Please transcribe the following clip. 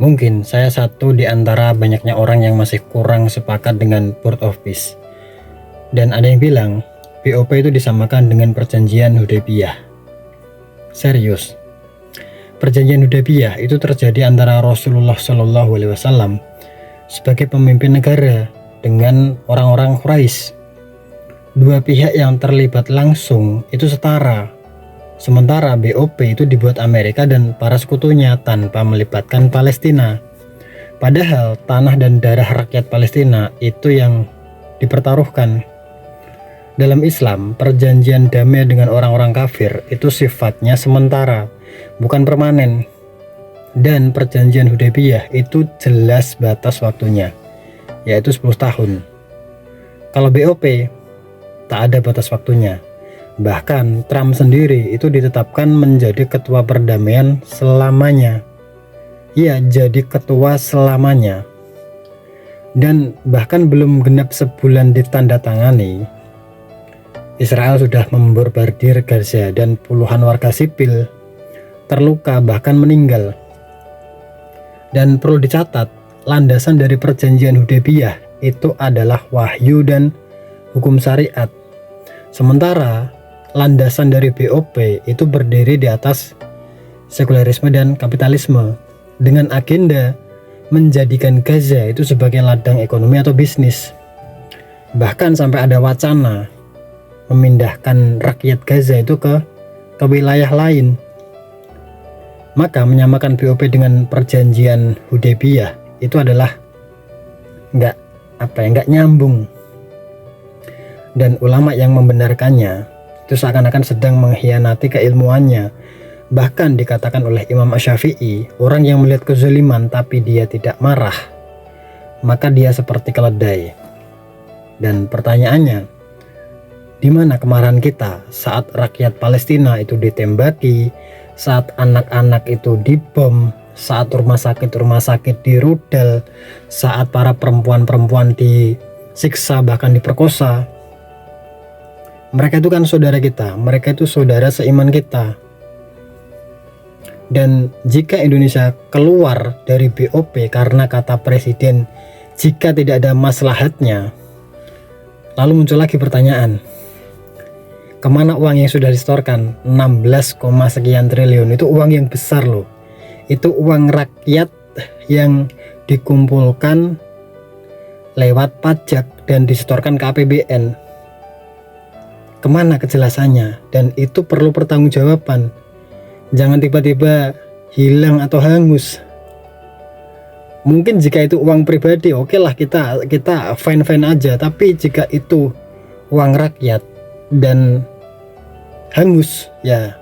Mungkin saya satu di antara banyaknya orang yang masih kurang sepakat dengan Port of Peace. Dan ada yang bilang BOP itu disamakan dengan perjanjian Hudaybiyah. Serius. Perjanjian Hudaybiyah itu terjadi antara Rasulullah SAW sebagai pemimpin negara dengan orang-orang Quraisy. Dua pihak yang terlibat langsung itu setara. Sementara BOP itu dibuat Amerika dan para sekutunya tanpa melibatkan Palestina. Padahal tanah dan darah rakyat Palestina itu yang dipertaruhkan. Dalam Islam, perjanjian damai dengan orang-orang kafir itu sifatnya sementara, bukan permanen. Dan perjanjian Hudaybiyah itu jelas batas waktunya, yaitu 10 tahun. Kalau BOP, tak ada batas waktunya. Bahkan Trump sendiri itu ditetapkan menjadi ketua perdamaian selamanya. Ya, jadi ketua selamanya. Dan bahkan belum genap sebulan ditandatangani, Israel sudah membombardir Gaza dan puluhan warga sipil terluka bahkan meninggal. Dan perlu dicatat, landasan dari perjanjian Hudaybiyah itu adalah wahyu dan hukum syariat. Sementara landasan dari BOP itu berdiri di atas sekularisme dan kapitalisme dengan agenda menjadikan Gaza itu sebagai ladang ekonomi atau bisnis. Bahkan sampai ada wacana memindahkan rakyat Gaza itu ke wilayah lain. Maka menyamakan BOP dengan perjanjian Hudaybiyah itu adalah nggak nyambung. Dan ulama yang membenarkannya itu seakan-akan sedang mengkhianati keilmuannya. Bahkan dikatakan oleh Imam Asy-Syafi'i, orang yang melihat kezaliman tapi dia tidak marah, maka dia seperti keledai. Dan pertanyaannya, di mana kemarahan kita saat rakyat Palestina itu ditembaki, saat anak-anak itu dibom, saat rumah sakit dirudal, saat para perempuan-perempuan disiksa bahkan diperkosa? Mereka itu kan saudara kita, mereka itu saudara seiman kita. Dan jika Indonesia keluar dari BOP karena kata presiden jika tidak ada maslahatnya, lalu muncul lagi pertanyaan, kemana uang yang sudah disetorkan? 16, sekian triliun, itu uang yang besar loh. Itu uang rakyat yang dikumpulkan lewat pajak dan disetorkan ke APBN. Kemana kejelasannya? Dan itu perlu pertanggungjawaban. Jangan tiba-tiba hilang atau hangus. Mungkin jika itu uang pribadi, oke lah, kita fine-fine aja. Tapi jika itu uang rakyat dan hangus, ya